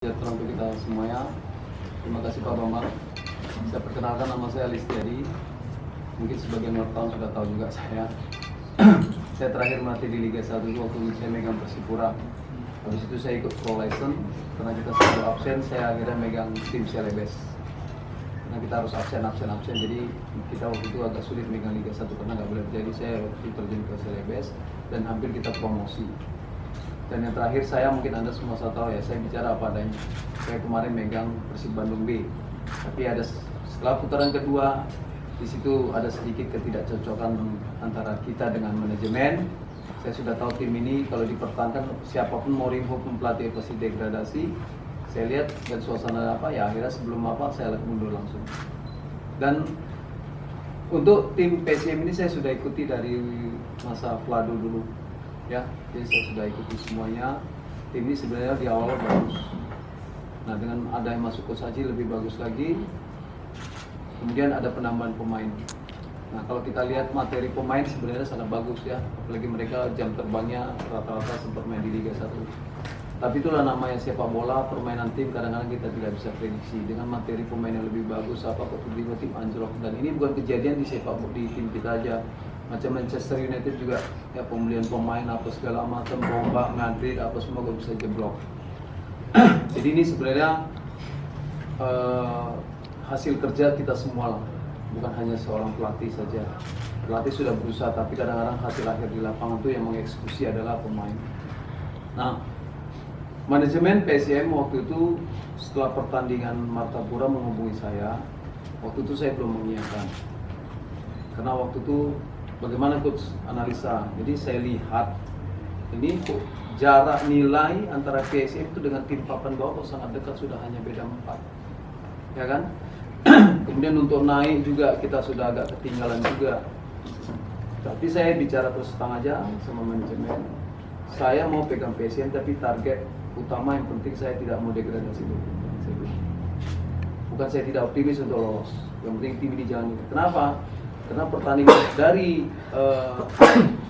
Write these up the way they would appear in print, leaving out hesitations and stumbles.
Sejahtera untuk kita semuanya. Terima kasih Pak Bambang. Saya perkenalkan, nama saya Listiadi. Mungkin sebagian wartawan sudah tahu juga saya. Saya terakhir melatih di Liga 1 waktu saya megang Persipura. Habis itu saya ikut Pro License. Karena kita selalu absen, saya akhirnya megang tim Celebes. Karena kita harus absen. Jadi kita waktu itu agak sulit megang Liga 1 karena nggak boleh. Jadi saya waktu itu terjun ke Celebes dan hampir kita promosi. Dan yang terakhir, saya mungkin Anda semua tahu ya, saya bicara apa adanya. Saya kemarin megang Persib Bandung B. Tapi ada setelah putaran kedua, di situ ada sedikit ketidakcocokan antara kita dengan manajemen. Saya sudah tahu tim ini kalau dipertahankan siapapun mau remove pelatih pasti degradasi. Saya lihat dan suasana apa ya, akhirnya sebelum apa saya mundur langsung. Dan untuk tim PSM ini saya sudah ikuti dari masa Vlado dulu. Ya, jadi saya sudah ikuti semuanya. Tim ini sebenarnya di awal bagus. Nah, dengan ada yang masuk Coach Haji lebih bagus lagi. Kemudian ada penambahan pemain. Nah, kalau kita lihat materi pemain sebenarnya sangat bagus ya. Apalagi mereka jam terbangnya rata-rata sempat main di Liga 1. Tapi itulah namanya sepak bola, permainan tim kadang-kadang kita tidak bisa prediksi. Dengan materi pemain yang lebih bagus, apa tiba-tiba tim anjlok. Dan ini bukan kejadian di sepak bola di tim kita aja. Macam Manchester United juga ya, pembelian pemain apa segala macam, Bomba, Madrid apa semua gak bisa jeblok. Jadi ini sebenarnya hasil kerja kita semua lah, bukan hanya seorang pelatih saja. Pelatih sudah berusaha, tapi kadang-kadang hasil akhir di lapangan itu yang mengeksekusi adalah pemain. Nah, manajemen PSM waktu itu setelah pertandingan Martapura menghubungi saya. Waktu itu saya belum mengiyakan, karena waktu itu bagaimana coach analisa. Jadi saya lihat ini kok jarak nilai antara PSM itu dengan tim papan bawah sangat dekat, sudah hanya beda 4. Ya kan? Kemudian untuk naik juga kita sudah agak ketinggalan juga. Tapi saya bicara terus terang aja sama manajemen. Saya mau pegang PSM tapi target utama yang penting saya tidak mau degradasi dulu. Bukan saya tidak optimis untuk lolos. Yang penting tim ini jangan. Kenapa? Karena pertandingan dari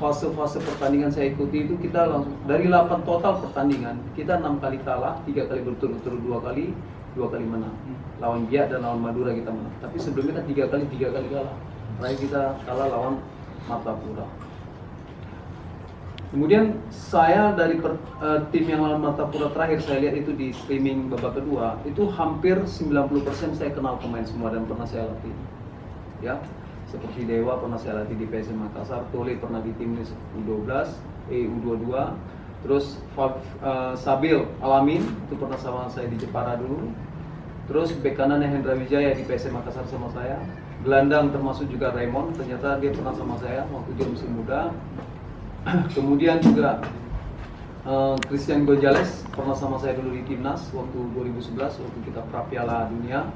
fase-fase pertandingan saya ikuti itu kita langsung dari 8 total pertandingan kita 6 kali kalah, 3 kali berturut-turut, 2 kali menang. Lawan Biak dan lawan Madura kita menang. Tapi sebelumnya kan 3 kali kalah. Terakhir kita kalah lawan Martapura. Kemudian saya dari tim yang lawan Martapura terakhir saya lihat itu di streaming babak kedua, itu hampir 90% saya kenal pemain semua dan pernah saya latih. Ya. Seperti Dewa pernah saya latih di PSM Makassar, Tole pernah di timnas U12, U22, terus Sabil Alamin itu pernah sama saya di Jepara dulu, terus bek kanan Hendra Wijaya di PSM Makassar sama saya, gelandang termasuk juga Raymond, ternyata dia pernah sama saya waktu dia masih muda. Kemudian juga Christian Gonzalez pernah sama saya dulu di timnas waktu 2011 waktu kita pra Piala Dunia.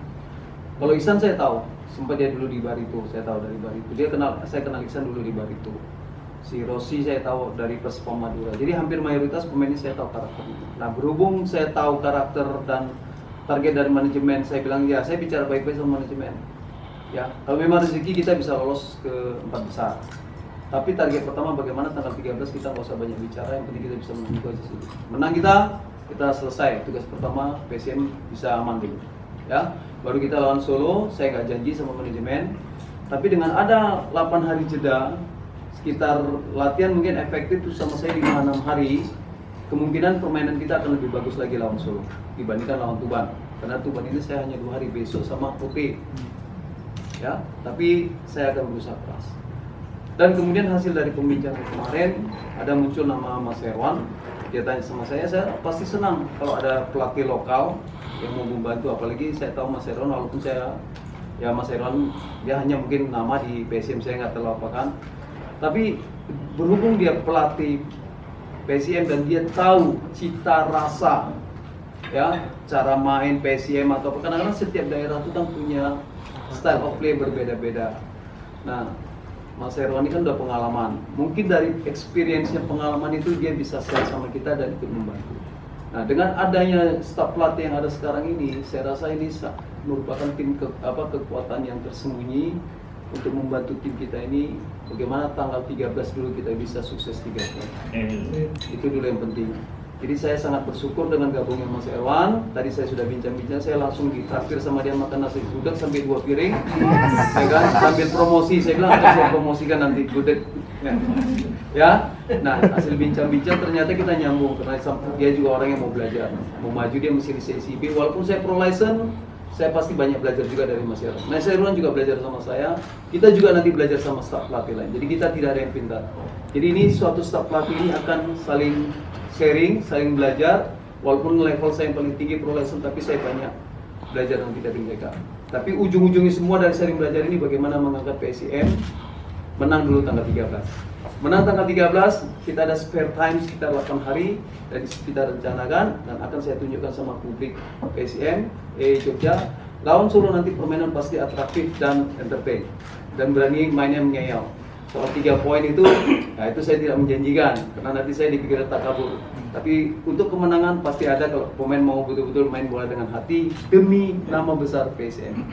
Kalau Ihsan saya tahu, sempat dia dulu di Barito, saya tahu dari Barito. Saya kenal Ihsan dulu di Barito. Si Rossi saya tahu dari Persipom Madura. Jadi hampir mayoritas pemain ini saya tahu karakternya. Nah, berhubung saya tahu karakter dan target dari manajemen, saya bilang ya saya bicara baik-baik sama manajemen. Ya, kalau memang rezeki kita bisa lolos ke 4 besar. Tapi target pertama bagaimana tanggal 13 kita nggak usah banyak bicara, yang penting kita bisa menang itu aja sih. Menang kita selesai. Tugas pertama PSM bisa aman dulu. Ya, baru kita lawan Solo. Saya nggak janji sama manajemen, tapi dengan ada 8 hari jeda, sekitar latihan mungkin efektif itu sama saya 5-6 hari, kemungkinan permainan kita akan lebih bagus lagi lawan Solo dibandingkan lawan Tuban. Karena Tuban ini saya hanya 2 hari, besok sama OP. Ya, tapi saya akan berusaha keras. Dan kemudian hasil dari pembicaraan kemarin ada muncul nama Mas Herwan. Dia tanya sama saya pasti senang kalau ada pelatih lokal yang mau membantu, apalagi saya tahu Mas Herwan, walaupun Mas Herwan dia hanya mungkin nama di PSM saya nggak terlalu apakan, tapi berhubung dia pelatih PSM dan dia tahu cita rasa ya cara main PSM atau kadang-kadang setiap daerah itu kan punya style of play berbeda-beda. Nah, Mas Herwan ini kan udah pengalaman, mungkin dari experience-nya pengalaman itu dia bisa share sama kita dan ikut membantu. Nah, dengan adanya staf pelatih yang ada sekarang ini, saya rasa ini merupakan kekuatan yang tersembunyi untuk membantu tim kita ini. Bagaimana tanggal 13 dulu kita bisa sukses 3 poin. Itu dulu yang penting. Jadi saya sangat bersyukur dengan gabungnya Mas Erwan. Tadi saya sudah bincang-bincang, saya langsung ditraktir sama dia makan nasi gudeg sampai 2 piring. Ya kan, sambil promosi, saya bilang akan saya promosikan nanti gudeg. Ya, nah hasil bincang-bincang ternyata kita nyambung karena dia juga orang yang mau belajar, mau maju, dia mesti di CCB. Walaupun saya pro license, saya pasti banyak belajar juga dari Mas Erwan. Mas Erwan juga belajar sama saya. Kita juga nanti belajar sama staf pelatih lain. Jadi kita tidak ada yang pintar. Jadi ini suatu staf pelatih ini akan saling sharing, saling belajar. Walaupun level saya yang paling tinggi pro license, tapi saya banyak belajar nanti dari mereka. Tapi ujung-ujungnya semua dari saling belajar ini bagaimana mengangkat PSIM menang dulu tanggal 13. Menang tanggal 13, kita ada spare time sekitar 8 hari dan kita rencanakan dan akan saya tunjukkan sama publik PSIM Jogja. Lawan Solo nanti permainan pasti atraktif dan entertain dan berani mainnya mengeyel. Soal 3 poin itu, nah itu saya tidak menjanjikan karena nanti saya dipikir tak kabur. Tapi untuk kemenangan pasti ada kalau pemain mau betul-betul main bola dengan hati demi nama besar PSM.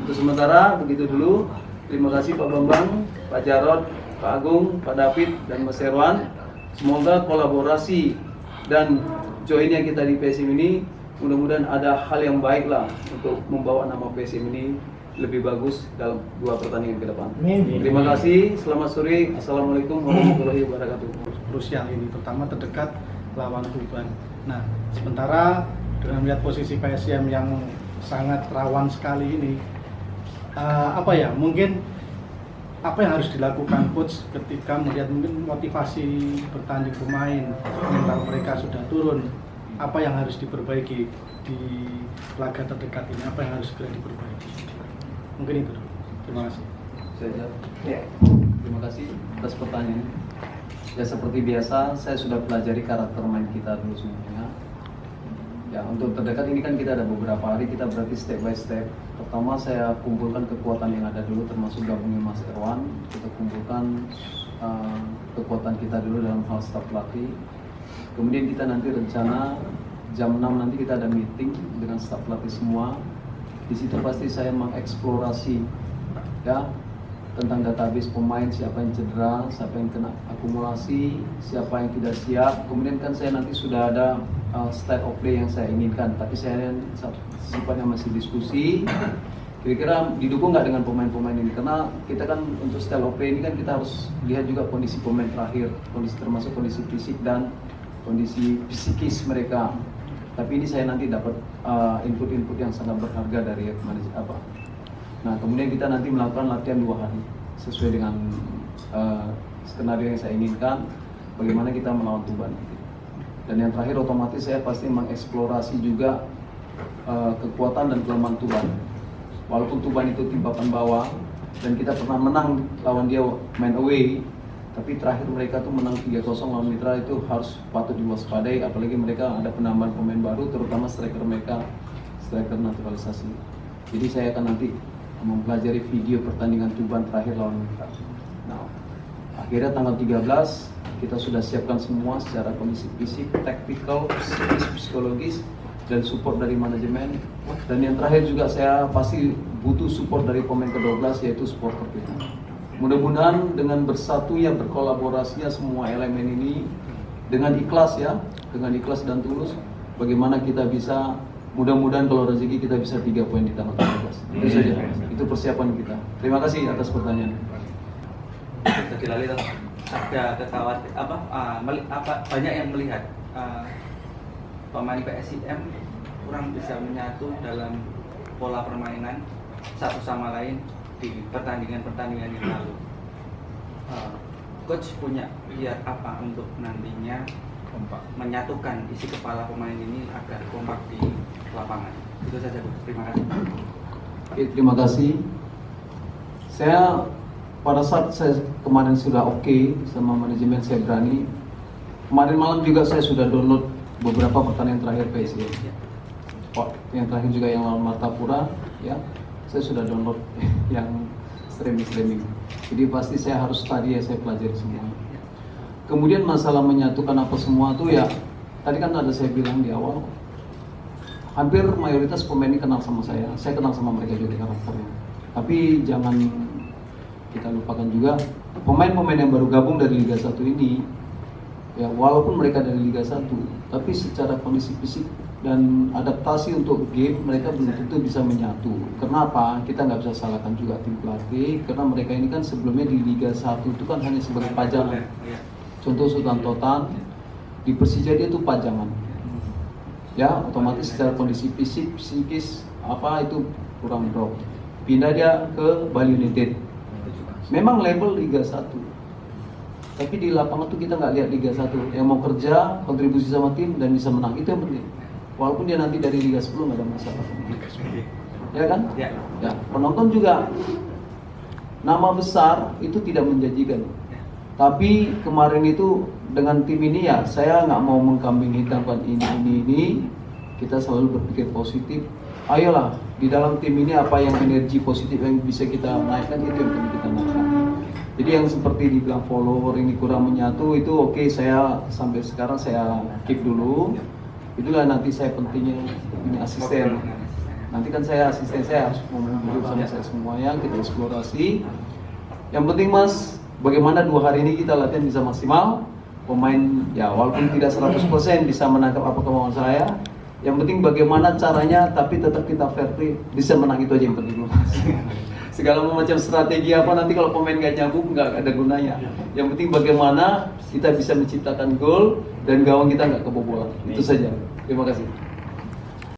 Untuk sementara begitu dulu. Terima kasih Pak Bambang, Pak Jarod, Pak Agung, Pak David, dan Mas Erwan. Semoga kolaborasi dan joinnya kita di PSM ini mudah-mudahan ada hal yang baik lah untuk membawa nama PSM ini lebih bagus dalam 2 pertandingan ke depan. Terima kasih, selamat sore, assalamualaikum warahmatullahi wabarakatuh. Krusial ini, terutama terdekat lawan Tuban. Nah, sementara dengan melihat posisi PSM yang sangat rawan sekali ini, mungkin apa yang harus dilakukan coach ketika melihat mungkin motivasi bertanding pemain, mental mereka sudah turun, apa yang harus diperbaiki di laga terdekat ini, apa yang harus segera diperbaiki? Mungkin itu dulu. Terima kasih. Saya jawab. Ya. Terima kasih atas pertanyaan. Ya seperti biasa, saya sudah pelajari karakter main kita dulu semuanya. Ya untuk terdekat ini kan kita ada beberapa hari, kita berarti step by step. Pertama saya kumpulkan kekuatan yang ada dulu, termasuk gabungnya Mas Erwan. Kita kumpulkan kekuatan kita dulu dalam hal staf pelatih. Kemudian kita nanti rencana jam 6 nanti kita ada meeting dengan staf pelatih semua. Di situ pasti saya mengeksplorasi ya tentang database pemain, siapa yang cedera, siapa yang kena akumulasi, siapa yang tidak siap. Kemudian kan saya nanti sudah ada style of play yang saya inginkan, tapi saya sifatnya masih diskusi. Kira-kira didukung nggak dengan pemain-pemain ini? Karena kita kan untuk style of play ini kan kita harus lihat juga kondisi pemain terakhir, kondisi termasuk kondisi fisik dan kondisi psikis mereka. Tapi ini saya nanti dapat input-input yang sangat berharga dari apa. Nah kemudian kita nanti melakukan latihan 2 hari sesuai dengan skenario yang saya inginkan. Bagaimana kita melawan Tuban nanti. Dan yang terakhir otomatis saya pasti mengeksplorasi juga kekuatan dan kelemahan Tuban. Walaupun Tuban itu tim papan bawah dan kita pernah menang lawan dia main away. Tapi terakhir mereka tuh menang 3-0 lawan Mitra, itu harus patut diwaspadai, apalagi mereka ada penambahan pemain baru, terutama striker mereka, striker naturalisasi. Jadi saya akan nanti mempelajari video pertandingan Tuban terakhir lawan Mitra. Nah, akhirnya tanggal 13 kita sudah siapkan semua secara kondisi fisik, taktikal, psikologis, dan support dari manajemen. Dan yang terakhir juga saya pasti butuh support dari pemain ke-12 yaitu supporter kita. Mudah-mudahan dengan bersatunya, berkolaborasinya semua elemen ini dengan ikhlas ya, dengan ikhlas dan tulus, bagaimana kita bisa, mudah-mudahan kalau rezeki kita bisa 3 poin di tanggal 13. Itu saja, itu persiapan kita. Terima kasih atas pertanyaan. Ada kekhawatiran banyak yang melihat pemain PSIM kurang bisa menyatu dalam pola permainan satu sama lain di pertandingan-pertandingan yang lalu. Coach punya biar apa untuk nantinya menyatukan isi kepala pemain ini agar kompak di lapangan? Itu saja, Coach. Terima kasih. Oke, terima kasih. Saya pada saat saya kemarin sudah oke sama manajemen, saya berani. Kemarin malam juga saya sudah download beberapa pertandingan terakhir PSIM. Yang terakhir juga yang lawan Martapura, ya. Saya sudah download yang streaming. Jadi pasti saya harus tadi ya saya pelajari semua. Kemudian masalah menyatukan apa semua tuh ya, tadi kan ada saya bilang di awal, hampir mayoritas pemain ini kenal sama saya kenal sama mereka juga karakternya. Tapi jangan kita lupakan juga pemain-pemain yang baru gabung dari Liga 1 ini, Ya, walaupun mereka dari Liga 1, tapi secara kondisi fisik dan adaptasi untuk game mereka belum tentu bisa menyatu. Kenapa? Kita nggak bisa salahkan juga tim pelatih, karena mereka ini kan sebelumnya di Liga 1 itu kan hanya sebagai pajangan. Contoh Sultan Totan, di Persija dia itu pajangan. Ya, otomatis secara kondisi fisik, psikis itu kurang drop. Pindah dia ke Bali United. Memang level Liga 1. Tapi di lapangan tuh kita nggak lihat Liga 1. Yang mau kerja, kontribusi sama tim dan bisa menang, itu yang penting. Walaupun dia nanti dari Liga 10 nggak ada masalah. Ya kan? Ya. Ya, penonton juga nama besar itu tidak menjanjikan. Tapi kemarin itu dengan tim ini ya, saya nggak mau mengkambing hitamkan ini. Kita selalu berpikir positif. Ayolah, di dalam tim ini apa yang energi positif yang bisa kita naikkan, itu yang perlu kita naikkan. Jadi yang seperti dibilang follower ini kurang menyatu itu oke, saya sampai sekarang saya keep dulu. Itulah nanti saya pentingnya punya asisten. Nanti kan saya asisten, saya harus ngomong dulu sama saya semuanya, kita eksplorasi. Yang penting Mas, bagaimana 2 hari ini kita latihan bisa maksimal. Pemain ya walaupun tidak 100% bisa menangkap apa kemauan saya. Yang penting bagaimana caranya, tapi tetap kita fair play, bisa menang, itu aja yang penting Mas. Segala macam strategi apa nanti kalau pemain gak nyambung nggak ada gunanya. Yang penting bagaimana kita bisa menciptakan gol dan gawang kita nggak kebobolan. Itu saja. Terima kasih.